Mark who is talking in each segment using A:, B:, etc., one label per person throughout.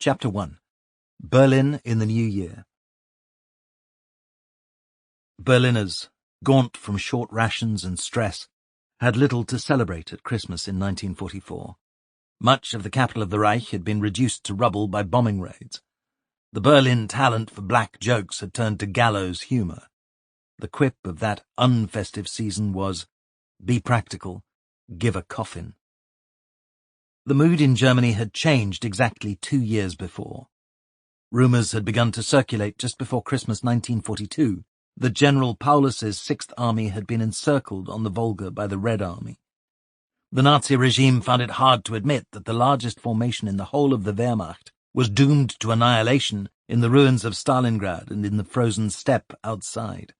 A: Chapter 1. Berlin in the New Year. Berliners, gaunt from short rations and stress, had little to celebrate at Christmas in 1944. Much of the capital of the Reich had been reduced to rubble by bombing raids. The Berlin talent for black jokes had turned to gallows humour. The quip of that unfestive season was, "Be practical, give a coffin." The mood in Germany had changed exactly 2 years before. Rumours had begun to circulate just before Christmas 1942 that General Paulus's Sixth Army had been encircled on the Volga by the Red Army. The Nazi regime found it hard to admit that the largest formation in the whole of the Wehrmacht was doomed to annihilation in the ruins of Stalingrad and in the frozen steppe outside.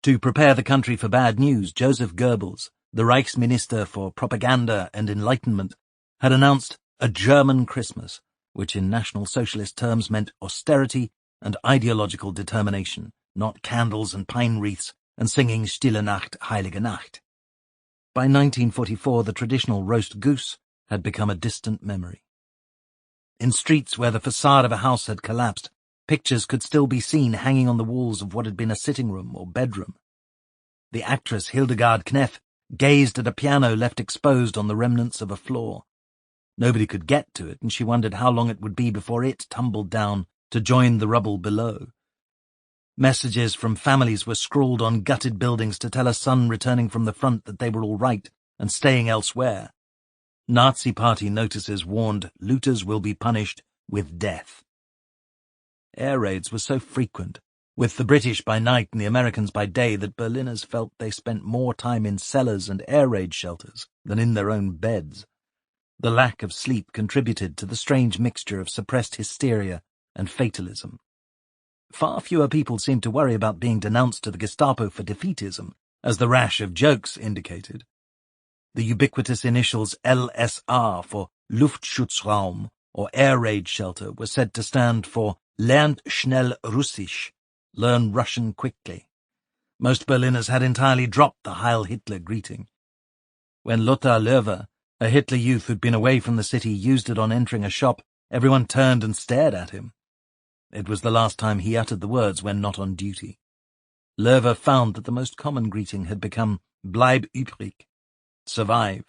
A: To prepare the country for bad news, Joseph Goebbels, the Reichsminister for Propaganda and Enlightenment, had announced a German Christmas, which in National Socialist terms meant austerity and ideological determination, not candles and pine wreaths and singing Stille Nacht, Heilige Nacht. By 1944, the traditional roast goose had become a distant memory. In streets where the facade of a house had collapsed, pictures could still be seen hanging on the walls of what had been a sitting room or bedroom. The actress Hildegard Knef gazed at a piano left exposed on the remnants of a floor. Nobody could get to it, and she wondered how long it would be before it tumbled down to join the rubble below. Messages from families were scrawled on gutted buildings to tell a son returning from the front that they were all right and staying elsewhere. Nazi Party notices warned looters will be punished with death. Air raids were so frequent, with the British by night and the Americans by day, that Berliners felt they spent more time in cellars and air raid shelters than in their own beds. The lack of sleep contributed to the strange mixture of suppressed hysteria and fatalism. Far fewer people seemed to worry about being denounced to the Gestapo for defeatism, as the rash of jokes indicated. The ubiquitous initials LSR for Luftschutzraum, or air raid shelter, were said to stand for Lernt schnell Russisch, learn Russian quickly. Most Berliners had entirely dropped the Heil Hitler greeting. When Lothar Löwe, a Hitler youth who'd been away from the city, used it on entering a shop, everyone turned and stared at him. It was the last time he uttered the words when not on duty. Löwe found that the most common greeting had become Bleib übrig, survive.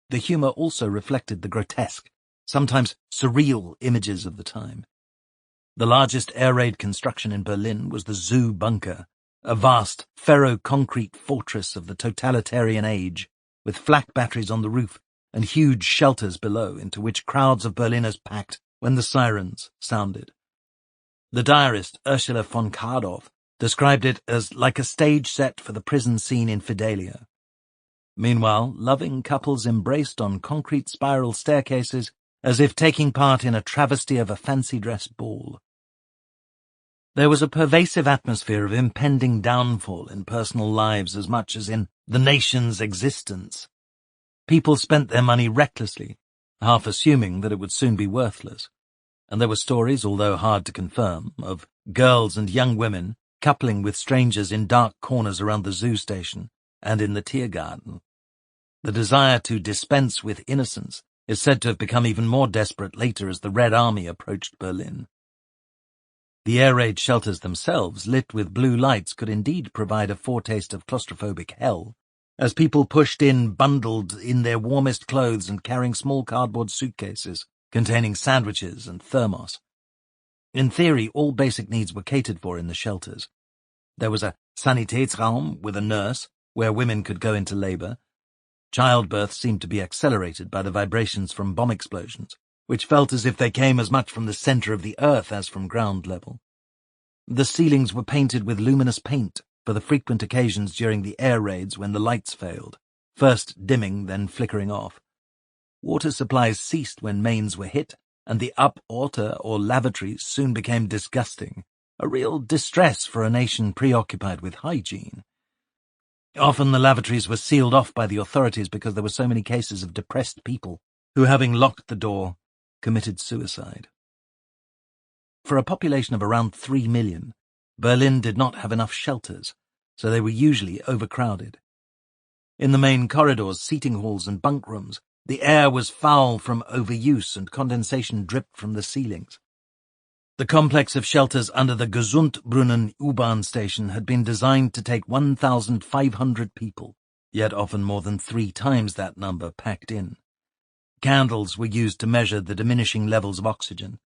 A: The humour also reflected the grotesque, sometimes surreal images of the time. The largest air raid construction in Berlin was the Zoo bunker, a vast ferro-concrete fortress of the totalitarian age, with flak batteries on the roof and huge shelters below into which crowds of Berliners packed when the sirens sounded. The diarist Ursula von Kardorff described it as like a stage set for the prison scene in Fidelio. Meanwhile, loving couples embraced on concrete spiral staircases as if taking part in a travesty of a fancy-dress ball. There was a pervasive atmosphere of impending downfall in personal lives as much as in the nation's existence. People spent their money recklessly, half assuming that it would soon be worthless, and there were stories, although hard to confirm, of girls and young women coupling with strangers in dark corners around the zoo station and in the Tiergarten. The desire to dispense with innocence is said to have become even more desperate later as the Red Army approached Berlin. The air raid shelters themselves, lit with blue lights, could indeed provide a foretaste of claustrophobic hell, as people pushed in bundled in their warmest clothes and carrying small cardboard suitcases containing sandwiches and thermos. In theory, all basic needs were catered for in the shelters. There was a Sanitätsraum with a nurse, where women could go into labour. Childbirth seemed to be accelerated by the vibrations from bomb explosions, which felt as if they came as much from the centre of the earth as from ground level. The ceilings were painted with luminous paint for the frequent occasions during the air raids when the lights failed, first dimming, then flickering off. Water supplies ceased when mains were hit, and the Up-Orte or lavatories soon became disgusting, a real distress for a nation preoccupied with hygiene. Often the lavatories were sealed off by the authorities because there were so many cases of depressed people who, having locked the door, committed suicide. For a population of around 3 million, Berlin did not have enough shelters, so they were usually overcrowded. In the main corridors, seating halls and bunk rooms The air was foul from overuse and condensation dripped from the ceilings. The complex of shelters under the Gesundbrunnen U-Bahn station had been designed to take 1,500 people, yet often more than 3 times that number packed in. Candles were used to measure the diminishing levels of oxygen.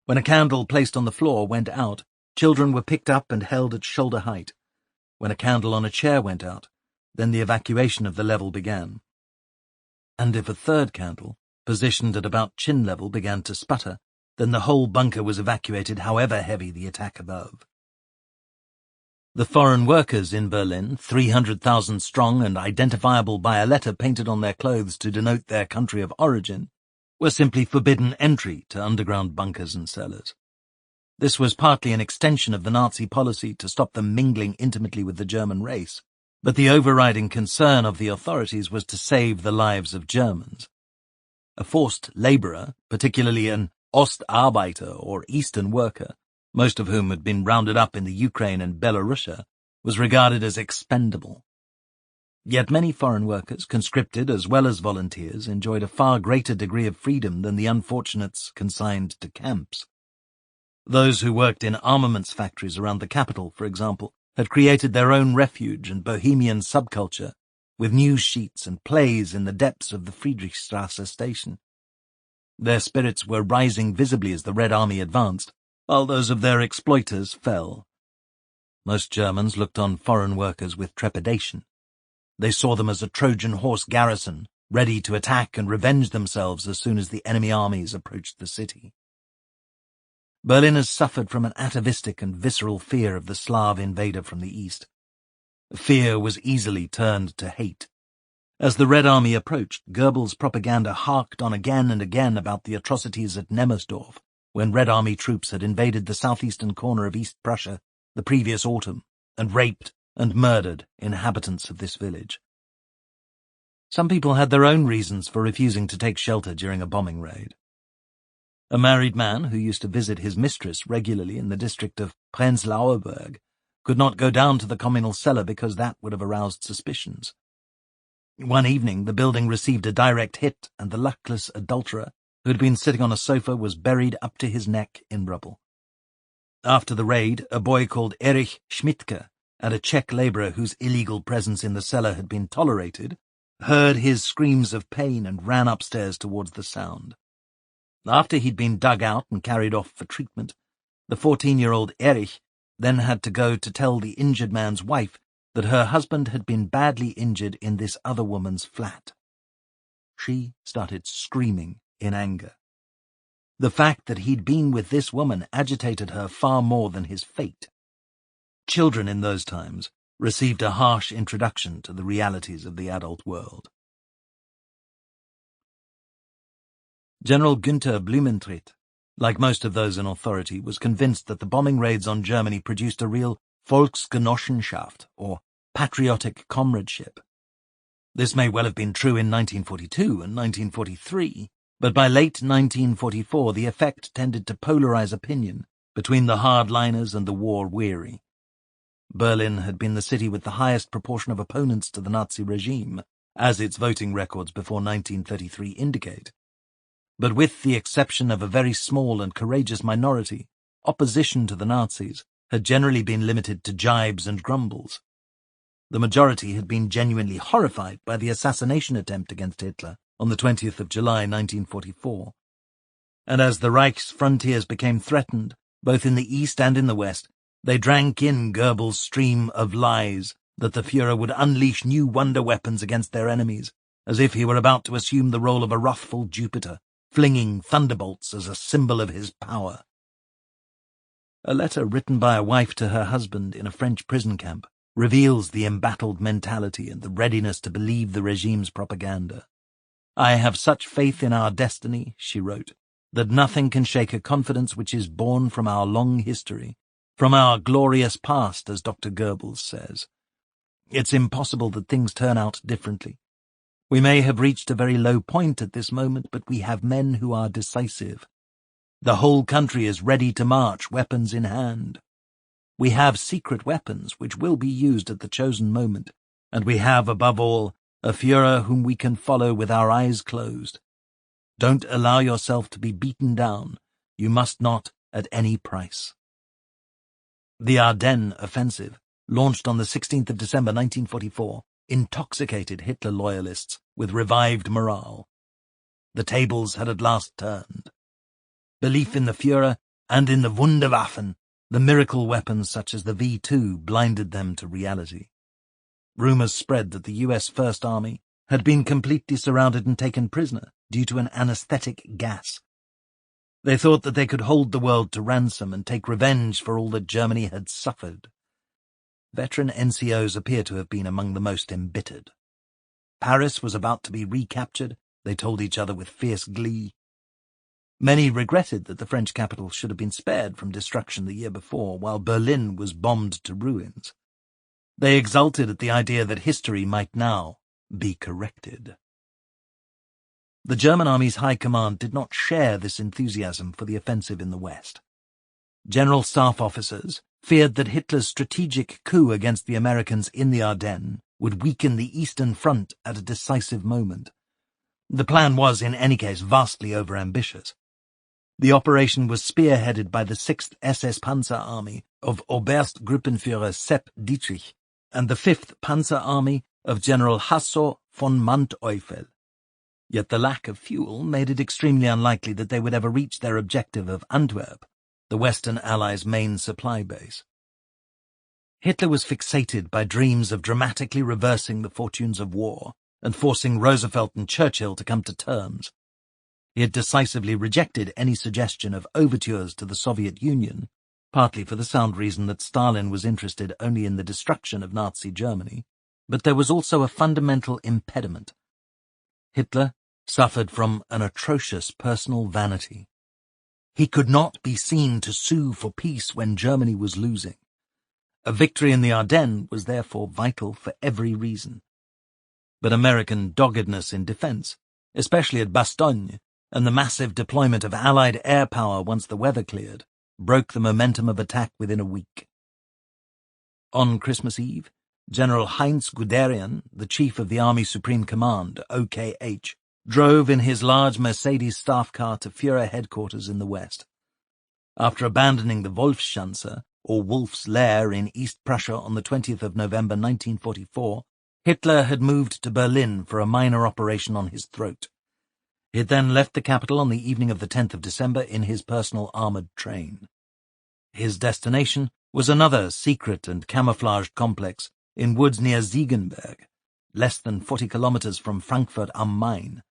A: When a candle placed on the floor went out, children were picked up and held at shoulder height. When a candle on a chair went out, then the evacuation of the level began. And if a third candle, positioned at about chin level, began to sputter, then the whole bunker was evacuated, however heavy the attack above. The foreign workers in Berlin, 300,000 strong and identifiable by a letter painted on their clothes to denote their country of origin, were simply forbidden entry to underground bunkers and cellars. This was partly an extension of the Nazi policy to stop them mingling intimately with the German race, but the overriding concern of the authorities was to save the lives of Germans. A forced labourer, particularly an Ostarbeiter or Eastern worker, most of whom had been rounded up in the Ukraine and Belorussia, was regarded as expendable. Yet many foreign workers, conscripted as well as volunteers, enjoyed a far greater degree of freedom than the unfortunates consigned to camps. Those who worked in armaments factories around the capital, for example, had created their own refuge and bohemian subculture, with news sheets and plays in the depths of the Friedrichstrasse station. Their spirits were rising visibly as the Red Army advanced, while those of their exploiters fell. Most Germans looked on foreign workers with trepidation. They saw them as a Trojan horse garrison, ready to attack and revenge themselves as soon as the enemy armies approached the city. Berliners suffered from an atavistic and visceral fear of the Slav invader from the east. Fear was easily turned to hate. As the Red Army approached, Goebbels' propaganda harked on again and again about the atrocities at Nemmersdorf, when Red Army troops had invaded the southeastern corner of East Prussia the previous autumn and raped and murdered inhabitants of this village. Some people had their own reasons for refusing to take shelter during a bombing raid. A married man who used to visit his mistress regularly in the district of Prenzlauer Berg could not go down to the communal cellar because that would have aroused suspicions. One evening the building received a direct hit and the luckless adulterer, who had been sitting on a sofa, was buried up to his neck in rubble. After the raid, a boy called Erich Schmidtke, and a Czech labourer whose illegal presence in the cellar had been tolerated, heard his screams of pain and ran upstairs towards the sound. After he'd been dug out and carried off for treatment, the 14-year-old Erich then had to go to tell the injured man's wife that her husband had been badly injured in this other woman's flat. She started screaming in anger. The fact that he'd been with this woman agitated her far more than his fate. Children in those times received a harsh introduction to the realities of the adult world. General Günther Blumentritt, like most of those in authority, was convinced that the bombing raids on Germany produced a real Volksgenossenschaft, or patriotic comradeship. This may well have been true in 1942 and 1943, but by late 1944 the effect tended to polarize opinion between the hardliners and the war-weary. Berlin had been the city with the highest proportion of opponents to the Nazi regime, as its voting records before 1933 indicate. But with the exception of a very small and courageous minority, opposition to the Nazis had generally been limited to jibes and grumbles. The majority had been genuinely horrified by the assassination attempt against Hitler on the 20th of July 1944. And as the Reich's frontiers became threatened, both in the east and in the west, they drank in Goebbels' stream of lies that the Führer would unleash new wonder weapons against their enemies, as if he were about to assume the role of a wrathful Jupiter, flinging thunderbolts as a symbol of his power. A letter written by a wife to her husband in a French prison camp reveals the embattled mentality and the readiness to believe the regime's propaganda. "I have such faith in our destiny," she wrote, "that nothing can shake a confidence which is born from our long history, from our glorious past, as Dr. Goebbels says. It's impossible that things turn out differently. We may have reached a very low point at this moment, but we have men who are decisive. The whole country is ready to march, weapons in hand. We have secret weapons which will be used at the chosen moment, and we have, above all, a Führer whom we can follow with our eyes closed. Don't allow yourself to be beaten down. You must not at any price. The Ardennes offensive, launched on the 16th of December 1944, intoxicated Hitler loyalists with revived morale. The tables had at last turned. Belief in the Führer and in the Wunderwaffen, the miracle weapons such as the V2, blinded them to reality. Rumors spread that the US First Army had been completely surrounded and taken prisoner due to an anesthetic gas. They thought that they could hold the world to ransom and take revenge for all that Germany had suffered. Veteran NCOs appear to have been among the most embittered. Paris was about to be recaptured, they told each other with fierce glee. Many regretted that the French capital should have been spared from destruction the year before, while Berlin was bombed to ruins. They exulted at the idea that history might now be corrected. The German army's high command did not share this enthusiasm for the offensive in the West. General staff officers feared that Hitler's strategic coup against the Americans in the Ardennes would weaken the Eastern Front at a decisive moment. The plan was, in any case, vastly overambitious. The operation was spearheaded by the 6th SS Panzer Army of Oberstgruppenführer Sepp Dietrich and the 5th Panzer Army of General Hasso von Manteuffel. Yet the lack of fuel made it extremely unlikely that they would ever reach their objective of Antwerp, the Western Allies' main supply base. Hitler was fixated by dreams of dramatically reversing the fortunes of war and forcing Roosevelt and Churchill to come to terms. He had decisively rejected any suggestion of overtures to the Soviet Union, partly for the sound reason that Stalin was interested only in the destruction of Nazi Germany, but there was also a fundamental impediment. Hitler suffered from an atrocious personal vanity. He could not be seen to sue for peace when Germany was losing. A victory in the Ardennes was therefore vital for every reason. But American doggedness in defense, especially at Bastogne, and the massive deployment of Allied air power once the weather cleared, broke the momentum of attack within a week. On Christmas Eve, General Heinz Guderian, the chief of the Army Supreme Command, OKH, drove in his large Mercedes staff car to Führer headquarters in the west. After abandoning the Wolfschanze, or Wolf's Lair, in East Prussia on the 20th of November 1944, Hitler had moved to Berlin for a minor operation on his throat. He had then left the capital on the evening of the 10th of December in his personal armoured train. His destination was another secret and camouflaged complex in woods near Ziegenberg, less than 40 kilometers from Frankfurt am Main.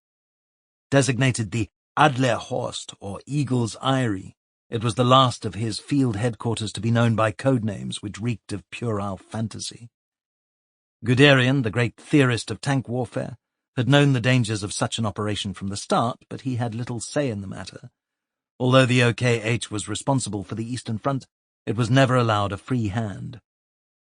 A: Designated the Adlerhorst, or Eagle's Eyrie, it was the last of his field headquarters to be known by code names which reeked of puerile fantasy. Guderian, the great theorist of tank warfare, had known the dangers of such an operation from the start, but he had little say in the matter. Although the OKH was responsible for the Eastern Front, it was never allowed a free hand.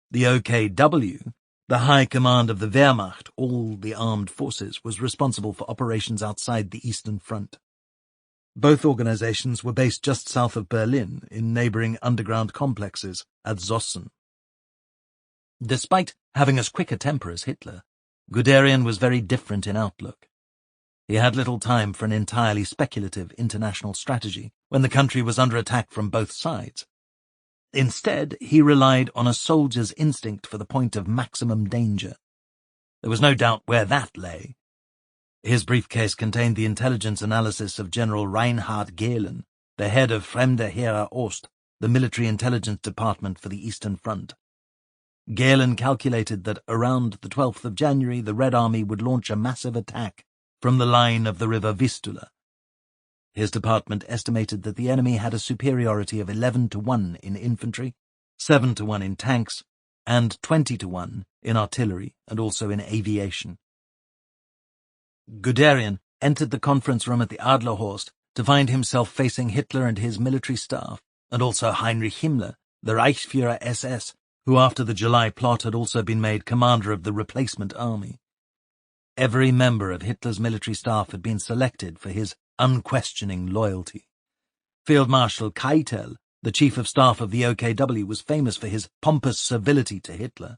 A: The OKW, the High Command of the Wehrmacht, all the armed forces, was responsible for operations outside the Eastern Front. Both organizations were based just south of Berlin, in neighboring underground complexes at Zossen. Despite having as quick a temper as Hitler, Guderian was very different in outlook. He had little time for an entirely speculative international strategy when the country was under attack from both sides. Instead, he relied on a soldier's instinct for the point of maximum danger. There was no doubt where that lay. His briefcase contained the intelligence analysis of General Reinhard Gehlen, the head of Fremde Heere Ost, the military intelligence department for the Eastern Front. Gehlen calculated that around the 12th of January the Red Army would launch a massive attack from the line of the river Vistula. His department estimated that the enemy had a superiority of 11-1 in infantry, 7-1 in tanks, and 20-1 in artillery and also in aviation. Guderian entered the conference room at the Adlerhorst to find himself facing Hitler and his military staff, and also Heinrich Himmler, the Reichsführer SS, who after the July plot had also been made commander of the replacement army. Every member of Hitler's military staff had been selected for his unquestioning loyalty. Field Marshal Keitel, the chief of staff of the OKW, was famous for his pompous servility to Hitler.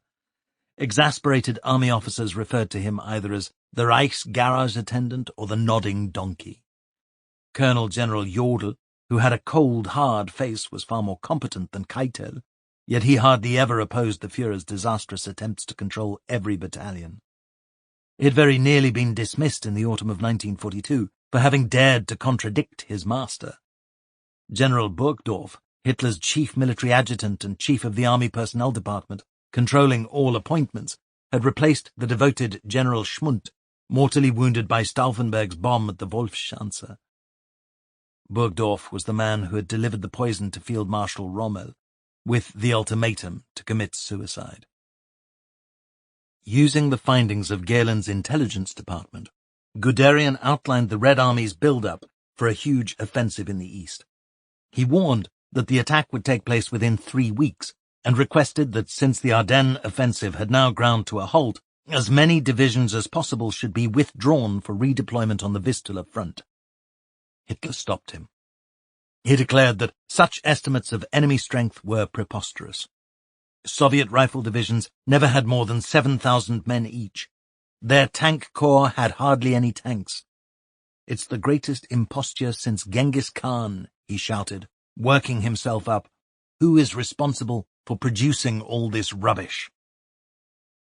A: Exasperated army officers referred to him either as the Reich's garage attendant or the nodding donkey. Colonel General Jodl, who had a cold, hard face, was far more competent than Keitel, yet he hardly ever opposed the Führer's disastrous attempts to control every battalion. He had very nearly been dismissed in the autumn of 1942 for having dared to contradict his master. General Burgdorf, Hitler's chief military adjutant and chief of the Army Personnel Department, controlling all appointments, had replaced the devoted General Schmundt, mortally wounded by Stauffenberg's bomb at the Wolfschanze. Burgdorf was the man who had delivered the poison to Field Marshal Rommel, with the ultimatum to commit suicide. Using the findings of Gehlen's intelligence department, Guderian outlined the Red Army's build-up for a huge offensive in the east. He warned that the attack would take place within 3 weeks, and requested that since the Ardennes offensive had now ground to a halt, as many divisions as possible should be withdrawn for redeployment on the Vistula front. Hitler stopped him. He declared that such estimates of enemy strength were preposterous. Soviet rifle divisions never had more than 7,000 men each. Their tank corps had hardly any tanks. "It's the greatest imposture since Genghis Khan," he shouted, working himself up. "Who is responsible for producing all this rubbish?"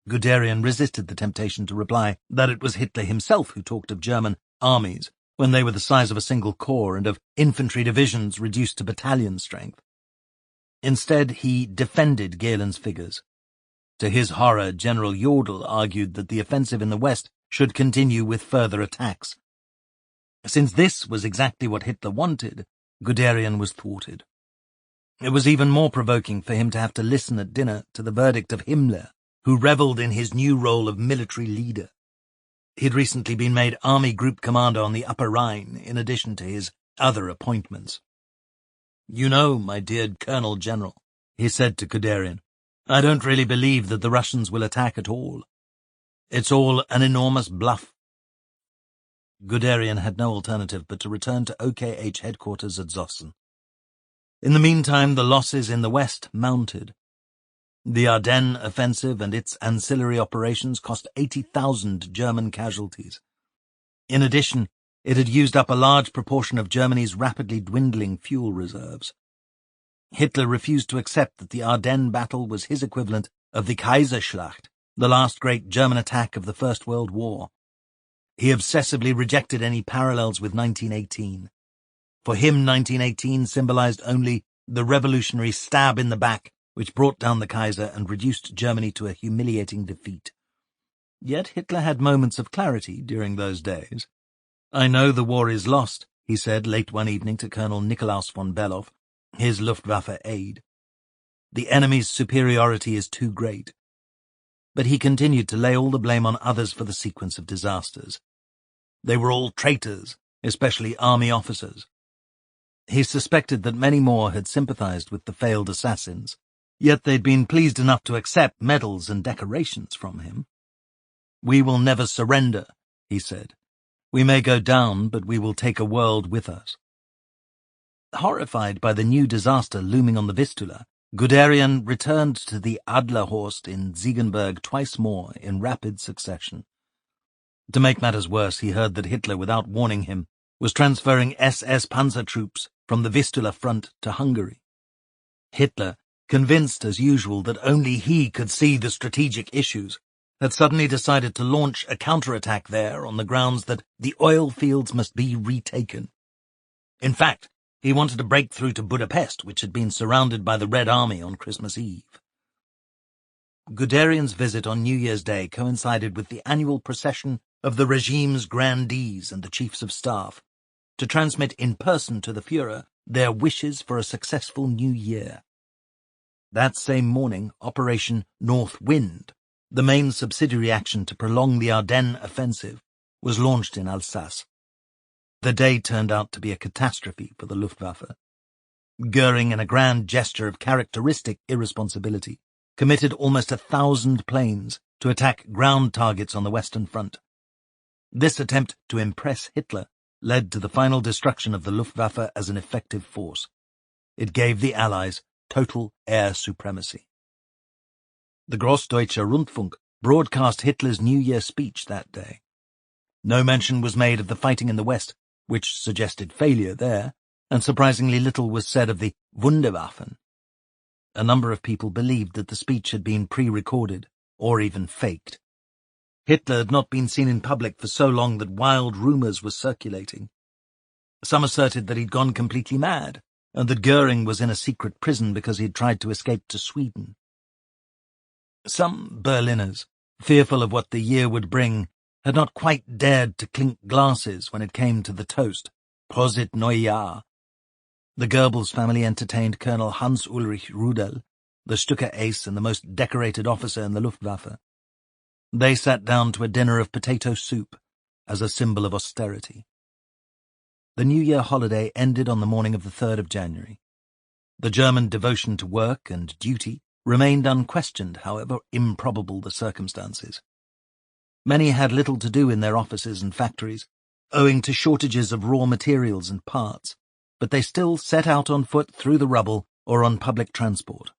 A: Guderian resisted the temptation to reply that it was Hitler himself who talked of German armies when they were the size of a single corps and of infantry divisions reduced to battalion strength. Instead, he defended Gehlen's figures. To his horror, General Jodl argued that the offensive in the west should continue with further attacks. Since this was exactly what Hitler wanted, Guderian was thwarted. It was even more provoking for him to have to listen at dinner to the verdict of Himmler, who revelled in his new role of military leader. He had recently been made Army Group Commander on the Upper Rhine, in addition to his other appointments. "You know, my dear Colonel General," he said to Guderian, "I don't really believe that the Russians will attack at all. It's all an enormous bluff." Guderian had no alternative but to return to OKH headquarters at Zossen. In the meantime, the losses in the west mounted. The Ardennes offensive and its ancillary operations cost 80,000 German casualties. In addition, it had used up a large proportion of Germany's rapidly dwindling fuel reserves. Hitler refused to accept that the Ardennes battle was his equivalent of the Kaiserschlacht, the last great German attack of the First World War. He obsessively rejected any parallels with 1918. For him, 1918 symbolized only the revolutionary stab in the back which brought down the Kaiser and reduced Germany to a humiliating defeat. Yet Hitler had moments of clarity during those days. "I know the war is lost," he said late one evening to Colonel Nikolaus von Below, his Luftwaffe aide. "The enemy's superiority is too great." But he continued to lay all the blame on others for the sequence of disasters. They were all traitors, especially army officers. He suspected that many more had sympathized with the failed assassins, yet they'd been pleased enough to accept medals and decorations from him. "We will never surrender," he said. "We may go down, but we will take a world with us." Horrified by the new disaster looming on the Vistula, Guderian returned to the Adlerhorst in Ziegenberg twice more in rapid succession. To make matters worse, he heard that Hitler, without warning him, was transferring SS panzer troops from the Vistula front to Hungary. Hitler, convinced as usual that only he could see the strategic issues, had suddenly decided to launch a counterattack there on the grounds that the oil fields must be retaken. In fact, he wanted to break through to Budapest, which had been surrounded by the Red Army on Christmas Eve. Guderian's visit on New Year's Day coincided with the annual procession of the regime's grandees and the chiefs of staff, to transmit in person to the Führer their wishes for a successful new year. That same morning, Operation North Wind, the main subsidiary action to prolong the Ardennes offensive, was launched in Alsace. The day turned out to be a catastrophe for the Luftwaffe. Goering, in a grand gesture of characteristic irresponsibility, committed almost 1,000 planes to attack ground targets on the Western Front. This attempt to impress Hitler led to the final destruction of the Luftwaffe as an effective force. It gave the Allies total air supremacy. The Grossdeutscher Rundfunk broadcast Hitler's New Year speech that day. No mention was made of the fighting in the West, which suggested failure there, and surprisingly little was said of the Wunderwaffen. A number of people believed that the speech had been pre-recorded, or even faked. Hitler had not been seen in public for so long that wild rumours were circulating. Some asserted that he'd gone completely mad, and that Goering was in a secret prison because he'd tried to escape to Sweden. Some Berliners, fearful of what the year would bring, had not quite dared to clink glasses when it came to the toast, Prosit Neujahr. The Goebbels family entertained Colonel Hans-Ulrich Rudel, the Stuka ace and the most decorated officer in the Luftwaffe. They sat down to a dinner of potato soup as a symbol of austerity. The New Year holiday ended on the morning of the 3rd of January. The German devotion to work and duty remained unquestioned, however improbable the circumstances. Many had little to do in their offices and factories, owing to shortages of raw materials and parts, but they still set out on foot through the rubble or on public transport.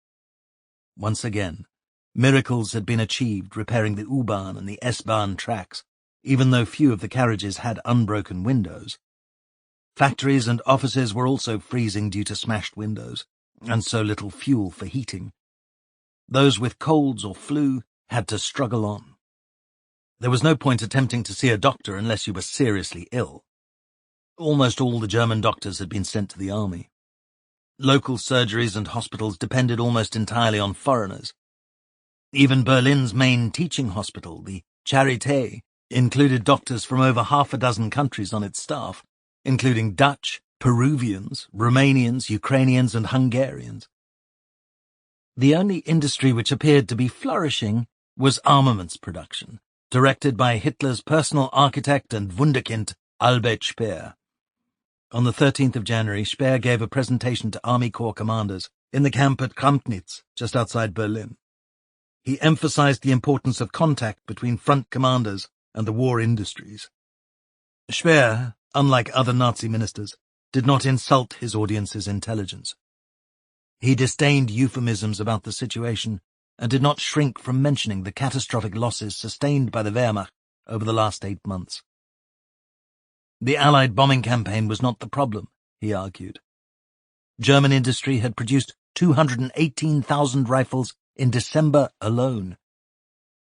A: Once again, miracles had been achieved repairing the U-Bahn and the S-Bahn tracks, even though few of the carriages had unbroken windows. Factories and offices were also freezing due to smashed windows, and so little fuel for heating. Those with colds or flu had to struggle on. There was no point attempting to see a doctor unless you were seriously ill. Almost all the German doctors had been sent to the army. Local surgeries and hospitals depended almost entirely on foreigners. Even Berlin's main teaching hospital, the Charité, included doctors from over half a dozen countries on its staff, including Dutch, Peruvians, Romanians, Ukrainians, and Hungarians. The only industry which appeared to be flourishing was armaments production, directed by Hitler's personal architect and wunderkind Albert Speer. On the 13th of January, Speer gave a presentation to Army Corps commanders in the camp at Kramnitz, just outside Berlin. He emphasized the importance of contact between front commanders and the war industries. Speer, unlike other Nazi ministers, did not insult his audience's intelligence. He disdained euphemisms about the situation and did not shrink from mentioning the catastrophic losses sustained by the Wehrmacht over the last 8 months. The Allied bombing campaign was not the problem, he argued. German industry had produced 218,000 rifles in December alone.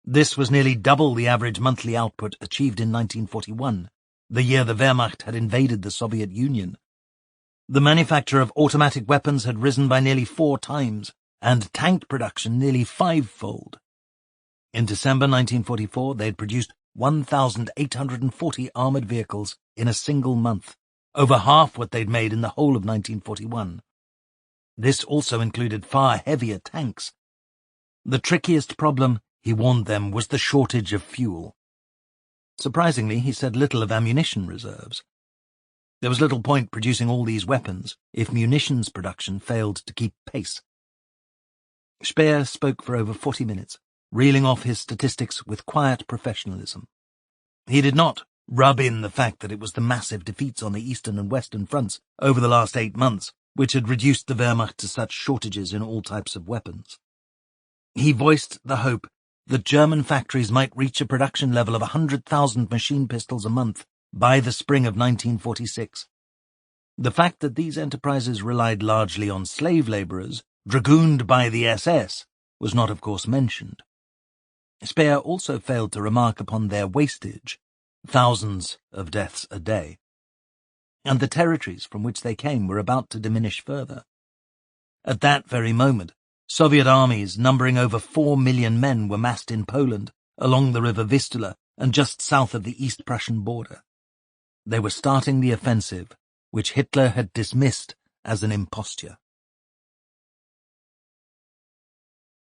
A: This was nearly double the average monthly output achieved in 1941, the year the Wehrmacht had invaded the Soviet Union. The manufacture of automatic weapons had risen by nearly 4 times, and tank production nearly 5-fold. In December 1944, they had produced 1,840 armoured vehicles in a single month, over half what they'd made in the whole of 1941. This also included far heavier tanks. The trickiest problem, he warned them, was the shortage of fuel. Surprisingly, he said little of ammunition reserves. There was little point producing all these weapons if munitions production failed to keep pace. Speer spoke for over 40 minutes, reeling off his statistics with quiet professionalism. He did not rub in the fact that it was the massive defeats on the eastern and western fronts over the last 8 months which had reduced the Wehrmacht to such shortages in all types of weapons. He voiced the hope that German factories might reach a production level of 100,000 machine pistols a month by the spring of 1946. The fact that these enterprises relied largely on slave labourers, dragooned by the SS, was not of course mentioned. Speer also failed to remark upon their wastage, thousands of deaths a day, and the territories from which they came were about to diminish further. At that very moment, Soviet armies numbering over 4 million men were massed in Poland, along the river Vistula and just south of the East Prussian border. They were starting the offensive, which Hitler had dismissed as an imposture.